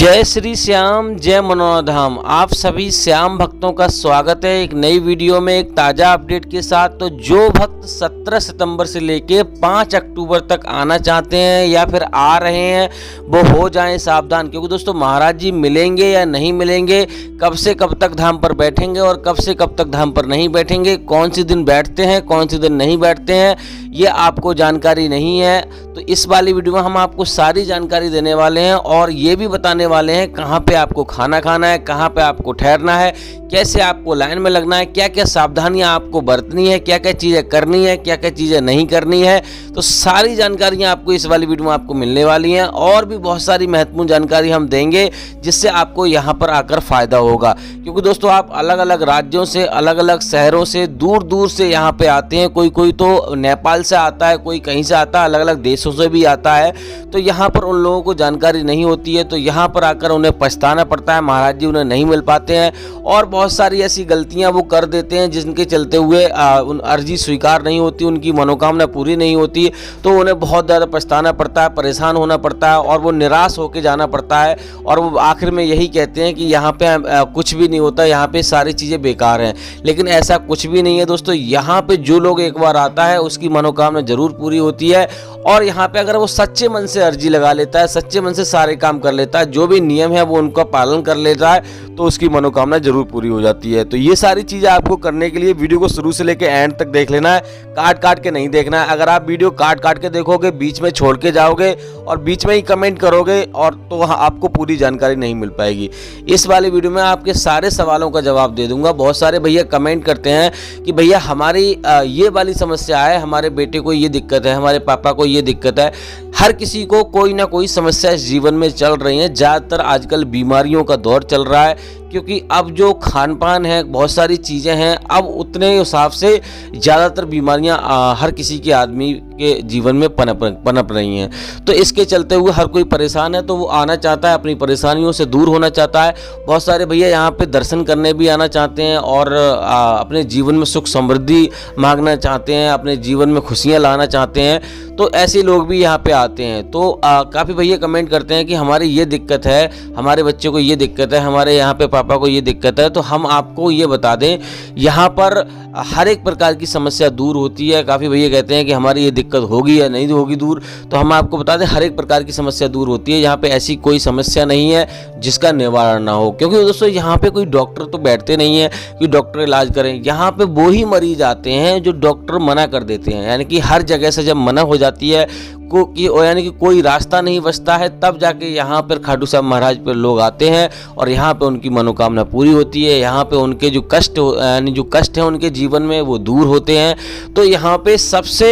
जय श्री श्याम, जय मनोहर धाम। आप सभी श्याम भक्तों का स्वागत है एक नई वीडियो में एक ताज़ा अपडेट के साथ। तो जो भक्त 17 सितंबर से लेके 5 अक्टूबर तक आना चाहते हैं या फिर आ रहे हैं वो हो जाएं सावधान, क्योंकि दोस्तों महाराज जी मिलेंगे या नहीं मिलेंगे, कब से कब तक धाम पर बैठेंगे और कब से कब तक धाम पर नहीं बैठेंगे, कौन सी दिन बैठते हैं कौन सी दिन नहीं बैठते हैं, ये आपको जानकारी नहीं है। तो इस वाली वीडियो में हम आपको सारी जानकारी देने वाले हैं और ये भी बताने वाले हैं कहाँ पे आपको खाना खाना है, कहाँ पे आपको ठहरना है, कैसे आपको लाइन में लगना है, क्या क्या सावधानियां आपको बरतनी है, क्या क्या चीज़ें करनी है, क्या क्या चीज़ें नहीं करनी है। तो सारी जानकारियां आपको इस वाली वीडियो में आपको मिलने वाली हैं और भी बहुत सारी महत्वपूर्ण जानकारी हम देंगे जिससे आपको यहाँ पर आकर फ़ायदा होगा। क्योंकि दोस्तों आप अलग अलग राज्यों से, अलग अलग शहरों से, दूर दूर से यहाँ पे आते हैं। कोई तो नेपाल से आता है, कोई कहीं से आता है, अलग अलग देशों से भी आता है। तो यहाँ पर उन लोगों को जानकारी नहीं होती है, तो यहाँ पर आकर उन्हें पछताना पड़ता है, महाराज जी उन्हें नहीं मिल पाते हैं और बहुत सारी ऐसी गलतियां वो कर देते हैं जिनके चलते हुए उन अर्जी स्वीकार नहीं होती, उनकी मनोकामना पूरी नहीं होती। तो उन्हें बहुत ज़्यादा पछताना पड़ता है, परेशान होना पड़ता है और वो निराश होकर जाना पड़ता है और वो आखिर में यही कहते हैं कि यहाँ पे कुछ भी नहीं होता, यहाँ पे सारी चीज़ें बेकार हैं। लेकिन ऐसा कुछ भी नहीं है दोस्तों। यहाँ पे जो लोग एक बार आता है उसकी मनोकामना जरूर पूरी होती है और यहाँ पे अगर वो सच्चे मन से अर्जी लगा लेता है, सच्चे मन से सारे काम कर लेता है, जो भी नियम है वो उनका पालन कर लेता है, तो उसकी मनोकामना जरूर पूरी हो जाती है। तो ये सारी चीज़ें आपको करने के लिए वीडियो को शुरू से लेकर एंड तक देख लेना है, काट के नहीं देखना है। अगर आप वीडियो काट के देखोगे, बीच में छोड़ के जाओगे और बीच में ही कमेंट करोगे और तो आपको पूरी जानकारी नहीं मिल पाएगी। इस वाली वीडियो में आपके सारे सवालों का जवाब दे दूंगा। बहुत सारे भैया कमेंट करते हैं कि भैया हमारी ये वाली समस्या है, हमारे बेटे को ये दिक्कत है, हमारे पापा को ये दिक्कत है। हर किसी को कोई ना कोई समस्या इस जीवन में चल रही है। ज़्यादातर आजकल बीमारियों का दौर चल रहा है, क्योंकि अब जो खान पान है, बहुत सारी चीज़ें हैं, अब उतने हिसाब से ज़्यादातर बीमारियां हर किसी के आदमी के जीवन में पनप रही हैं। तो इसके चलते हुए हर कोई परेशान है, तो वो आना चाहता है, अपनी परेशानियों से दूर होना चाहता है। बहुत सारे भैया यहाँ पे दर्शन करने भी आना चाहते हैं और अपने जीवन में सुख समृद्धि मांगना चाहते हैं, अपने जीवन में खुशियाँ लाना चाहते हैं। तो ऐसे लोग भी यहाँ पे आते हैं। तो काफ़ी भैया कमेंट करते हैं कि हमारी ये दिक्कत है, हमारे बच्चे को ये दिक्कत है, हमारे यहाँ पे पापा को ये दिक्कत है। तो हम आपको ये बता दें, यहाँ पर हर एक प्रकार की समस्या दूर होती है। काफ़ी भैया कहते हैं कि हमारी ये दिक्कत होगी या नहीं होगी दूर, तो हम आपको बता दें हर एक प्रकार की समस्या दूर होती है। यहाँ पे ऐसी कोई समस्या नहीं है जिसका निवारण ना हो, क्योंकि दोस्तों यहाँ पे कोई डॉक्टर तो बैठते नहीं है कि डॉक्टर इलाज करें। यहाँ पे वो ही मरीज आते हैं जो डॉक्टर मना कर देते हैं, यानी कि हर जगह से जब मना हो जाती है यानी कि कोई रास्ता नहीं बचता है, तब जाके यहाँ पर खाटू श्याम महाराज पर लोग आते हैं और यहाँ पे उनकी मनोकामना पूरी होती है। यहाँ पे उनके जो कष्ट यानी जो कष्ट है उनके जीवन में वो दूर होते हैं। तो यहाँ पे सबसे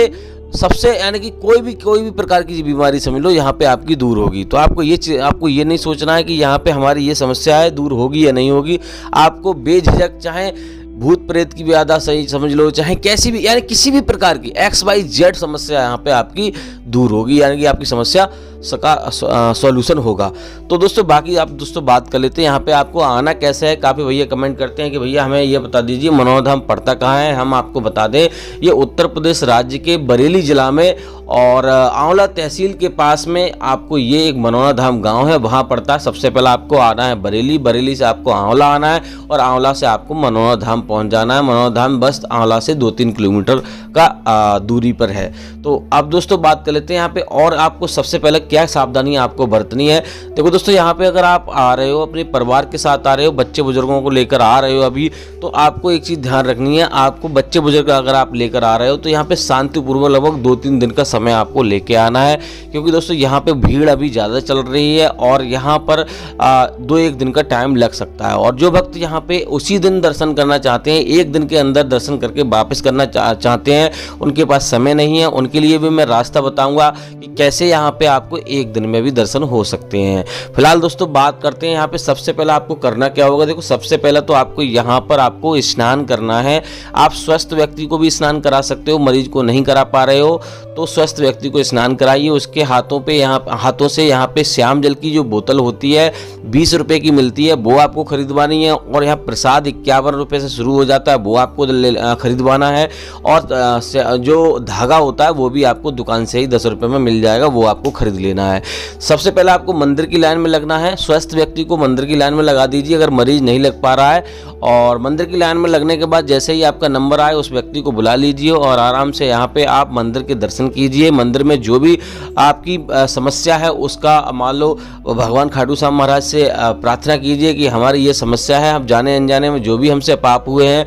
यानी कि कोई भी प्रकार की बीमारी समझ लो यहाँ पे आपकी दूर होगी। तो आपको ये नहीं सोचना है कि यहाँ पे हमारी ये समस्या है दूर होगी या नहीं होगी। आपको बेझिझक, चाहे भूत प्रेत की व्याधा सही समझ लो, चाहे कैसी भी यानी किसी भी प्रकार की XYZ समस्या यहाँ पे आपकी दूर होगी, यानी कि आपकी समस्या का सॉल्यूशन होगा। तो दोस्तों बाकी आप दोस्तों बात कर लेते हैं यहाँ पे आपको आना कैसे है। काफ़ी भैया कमेंट करते हैं कि भैया हमें ये बता दीजिए मनोहर धाम पड़ता कहाँ है। हम आपको बता दें ये उत्तर प्रदेश राज्य के बरेली जिला में और आंवला तहसील के पास में आपको ये एक मनोहर धाम गाँव है, वहाँ पड़ता है। सबसे पहले आपको आना है बरेली, बरेली से आपको आंवला आना है और आंवला से आपको मनोहर धाम पहुँच जाना है। मनोहर धाम बस आंवला से 2-3 किलोमीटर का दूरी पर है। तो अब दोस्तों बात कर लेते हैं यहाँ पे और आपको सबसे पहले क्या सावधानियां आपको बरतनी है। देखो दोस्तों यहाँ पे अगर आप आ रहे हो, अपने परिवार के साथ आ रहे हो, बच्चे बुजुर्गों को लेकर आ रहे हो अभी, तो आपको एक चीज़ ध्यान रखनी है। आपको बच्चे बुजुर्ग अगर आप लेकर आ रहे हो तो यहाँ पे शांतिपूर्वक लगभग 2-3 दिन का समय आपको लेके आना है, क्योंकि दोस्तों यहाँ पे भीड़ अभी ज़्यादा चल रही है और यहाँ पर 2-1 दिन का टाइम लग सकता है। और जो भक्त यहाँ पे उसी दिन दर्शन करना चाहते हैं, एक दिन के अंदर दर्शन करके वापस करना चाहते हैं, उनके पास समय नहीं है, उनके लिए भी मैं रास्ता बताऊंगा कि कैसे यहाँ पे आपको एक दिन में भी दर्शन हो सकते हैं। फिलहाल दोस्तों बात करते हैं यहाँ पे सबसे पहले आपको करना क्या होगा। देखो सबसे पहले तो आपको यहाँ पर आपको स्नान करना है। आप स्वस्थ व्यक्ति को भी स्नान करा सकते हो, मरीज को नहीं करा पा रहे हो तो स्वस्थ व्यक्ति को स्नान कराइए। उसके हाथों से यहाँ पे श्याम जल की जो बोतल होती है 20 रुपये की मिलती है, वो आपको खरीदवानी है। और यहाँ प्रसाद 51 रुपये से शुरू हो जाता है, वो आपको खरीदवाना है। और जो धागा होता है वो भी आपको दुकान से ही 10 रुपये में मिल जाएगा, वो आपको खरीद लेना है। सबसे पहले आपको मंदिर की लाइन में लगना है। स्वस्थ व्यक्ति को मंदिर की लाइन में लगा दीजिए अगर मरीज नहीं लग पा रहा है। और मंदिर की लाइन में लगने के बाद जैसे ही आपका नंबर आए उस व्यक्ति को बुला लीजिए और आराम से यहाँ पे आप मंदिर के दर्शन कीजिए। मंदिर में जो भी आपकी समस्या है उसका मान लो भगवान खाटू श्याम महाराज से प्रार्थना कीजिए कि हमारी ये समस्या है, हम जाने अनजाने में जो भी हमसे पाप हुए हैं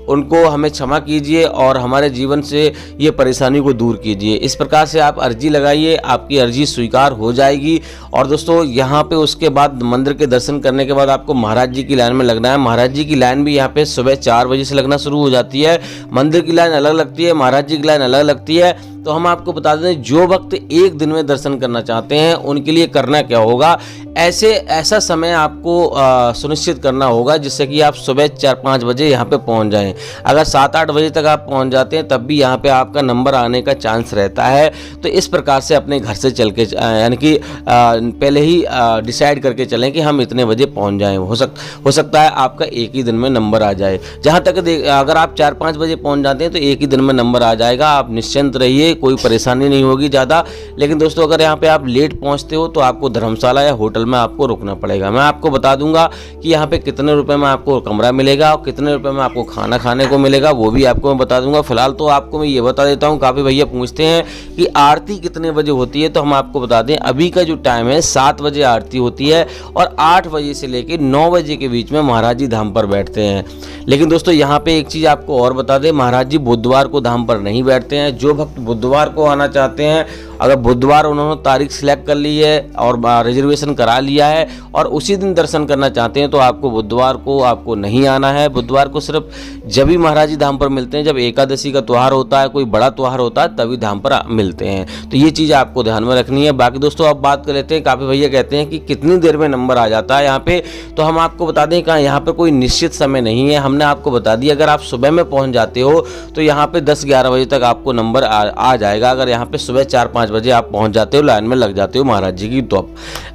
उनको हमें क्षमा कीजिए और हमारे जीवन से ये परेशानी को दूर कीजिए। इस प्रकार से आप अर्जी लगाइए, आपकी अर्जी स्वीकार हो जाएगी। और दोस्तों यहाँ पे उसके बाद मंदिर के दर्शन करने के बाद आपको महाराज जी की लाइन में लगना है। महाराज जी की लाइन भी यहाँ पे सुबह 4 बजे से लगना शुरू हो जाती है। मंदिर की लाइन अलग लगती है, महाराज जी की लाइन अलग लगती है। तो हम आपको बता दें जो भक्त एक दिन में दर्शन करना चाहते हैं उनके लिए करना क्या होगा, ऐसा समय आपको सुनिश्चित करना होगा जिससे कि आप सुबह 4-5 बजे यहाँ पे पहुँच जाएं। अगर 7-8 बजे तक आप पहुँच जाते हैं तब भी यहाँ पे आपका नंबर आने का चांस रहता है। तो इस प्रकार से अपने घर से चल के यानी कि पहले ही डिसाइड करके चलें कि हम इतने बजे पहुँच जाएँ। हो सकता है आपका एक ही दिन में नंबर आ जाए। जहाँ तक अगर आप 4-5 बजे पहुँच जाते हैं तो एक ही दिन में नंबर आ जाएगा, आप निश्चिंत रहिए, कोई परेशानी नहीं होगी ज़्यादा। लेकिन दोस्तों अगर यहाँ पे आप लेट पहुँचते हो तो आपको धर्मशाला या होटल में आपको रुकना पड़ेगा। मैं आपको बता दूंगा कि यहाँ पे कितने रुपए में आपको कमरा मिलेगा और कितने रुपए में आपको खाना खाने को मिलेगा, वो भी आपको मैं बता दूंगा। फिलहाल तो आपको मैं ये बता देता हूँ, काफ़ी भैया पूछते हैं कि आरती कितने बजे होती है, तो हम आपको बता दें अभी का जो टाइम है 7 बजे आरती होती है और 8 बजे से लेकर 9 बजे के बीच में महाराज जी धाम पर बैठते हैं। लेकिन दोस्तों यहाँ पे एक चीज़ आपको और बता दें, महाराज जी बुधवार को धाम पर नहीं बैठते हैं। जो भक्त बुधवार को आना चाहते हैं, अगर बुधवार उन्होंने तारीख सिलेक्ट कर ली है और रिजर्वेशन करा लिया है और उसी दिन दर्शन करना चाहते हैं तो आपको बुधवार को आपको नहीं आना है। बुधवार को सिर्फ जब भी महाराज जी धाम पर मिलते हैं, जब एकादशी का त्यौहार होता है, कोई बड़ा त्यौहार होता है, तभी धाम पर मिलते हैं। तो ये चीज़ आपको ध्यान में रखनी है। बाकी दोस्तों अब बात कर लेते हैं, काफ़ी भैया कहते हैं कि कितनी देर में नंबर आ जाता है यहाँ पे, तो हम आपको बता दें कि यहाँ पे कोई निश्चित समय नहीं है। हमने आपको बता दिया अगर आप सुबह में पहुँच जाते हो तो यहाँ पे 10-11 बजे तक आपको नंबर आ जाएगा। अगर यहाँ पे सुबह 4-5 बजे आप पहुंच जाते हो, लाइन में लग जाते हो महाराज जी की, तो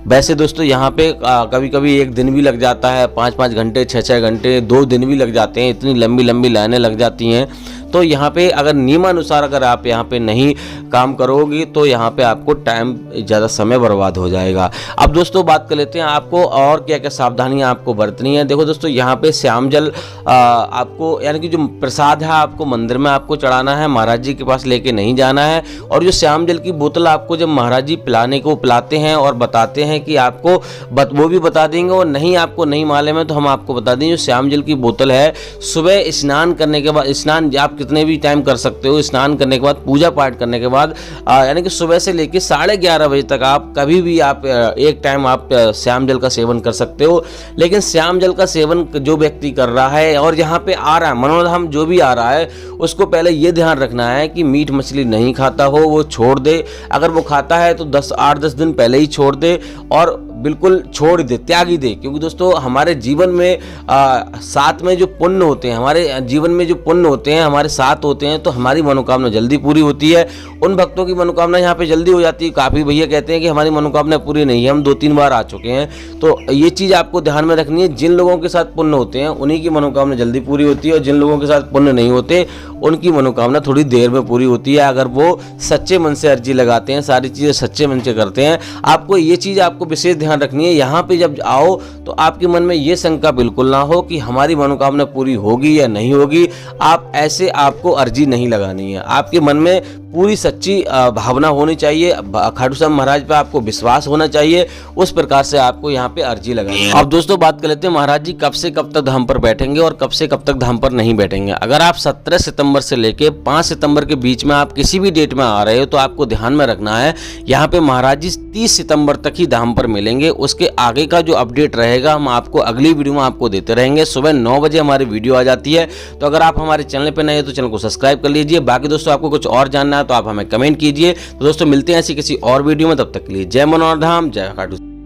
वैसे दोस्तों यहाँ पे कभी कभी एक दिन भी लग जाता है, 5-5 घंटे, 6-6 घंटे, 2 दिन भी लग जाते हैं। इतनी लंबी लंबी लाइनें लग जाती हैं। तो यहाँ पे अगर नियमानुसार अगर आप यहाँ पे नहीं काम करोगे तो यहाँ पे आपको टाइम ज़्यादा समय बर्बाद हो जाएगा। अब दोस्तों बात कर लेते हैं आपको और क्या क्या सावधानियाँ आपको बरतनी है। देखो दोस्तों यहाँ पे श्याम जल आपको यानी कि जो प्रसाद है आपको मंदिर में आपको चढ़ाना है, महाराज जी के पास लेके नहीं जाना है। और जो श्याम जल की बोतल आपको जब महाराज जी पिलाते हैं और बताते हैं कि आपको वो भी बता देंगे, और नहीं आपको नहीं मालूम है तो हम आपको बता दें, जो श्याम जल की बोतल है सुबह स्नान करने के बाद, स्नान आप कितने भी टाइम कर सकते हो, स्नान करने के बाद, पूजा पाठ करने के बाद यानी कि सुबह से लेकर 11:30 बजे तक आप कभी भी आप एक टाइम आप श्याम जल का सेवन कर सकते हो। लेकिन श्याम जल का सेवन जो व्यक्ति कर रहा है और यहाँ पे आ रहा है मनोरम जो भी आ रहा है, उसको पहले ये ध्यान रखना है कि मीट मछली नहीं खाता हो, वो छोड़ दे। अगर वो खाता है तो 8-10 दिन पहले ही छोड़ दे और बिल्कुल छोड़ दे, त्याग ही दे। क्योंकि दोस्तों हमारे जीवन में साथ में जो पुण्य होते हैं, हमारे जीवन में जो पुण्य होते हैं हमारे साथ होते हैं, तो हमारी मनोकामना जल्दी पूरी होती है। उन भक्तों की मनोकामना यहाँ पे जल्दी हो जाती है। काफ़ी भैया कहते हैं कि हमारी मनोकामना पूरी नहीं है, हम 2-3 बार आ चुके हैं। तो ये चीज़ आपको ध्यान में रखनी है, जिन लोगों के साथ पुण्य होते हैं उन्हीं की मनोकामना जल्दी पूरी होती है, और जिन लोगों के साथ पुण्य नहीं होते उनकी मनोकामना थोड़ी देर में पूरी होती है, अगर वो सच्चे मन से अर्जी लगाते हैं, सारी चीज़ें सच्चे मन से करते हैं। आपको ये चीज़ आपको विशेष ध्यान रखनी है। यहाँ पे जब आओ तो आपके मन में ये शंका बिल्कुल ना हो कि हमारी मनोकामना पूरी होगी या नहीं होगी। आप ऐसे आपको अर्जी नहीं लगानी है, आपके मन में पूरी सच्ची भावना होनी चाहिए, खाटू श्याम महाराज पे आपको विश्वास होना चाहिए, उस प्रकार से आपको यहाँ पे अर्जी लगानी है। अब दोस्तों बात कर लेते हैं महाराज जी कब से कब तक धाम पर बैठेंगे और कब से कब तक धाम पर नहीं बैठेंगे। अगर आप 17 सितंबर से लेके 5 सितंबर के बीच में आप किसी भी डेट में आ रहे हो तो आपको ध्यान में रखना है, यहाँ पे महाराज जी 30 सितंबर तक ही धाम पर मिलेंगे। उसके आगे का जो अपडेट रहेगा हम आपको अगली वीडियो में आपको देते रहेंगे। सुबह 9 बजे हमारी वीडियो आ जाती है, तो अगर आप हमारे चैनल पर नए हैं तो चैनल को सब्सक्राइब कर लीजिए। बाकी दोस्तों आपको कुछ और जानना है तो आप हमें कमेंट कीजिए। तो दोस्तों मिलते हैं ऐसी किसी और वीडियो में, तब तक के लिए जय मनोहर धाम, जय खाटू।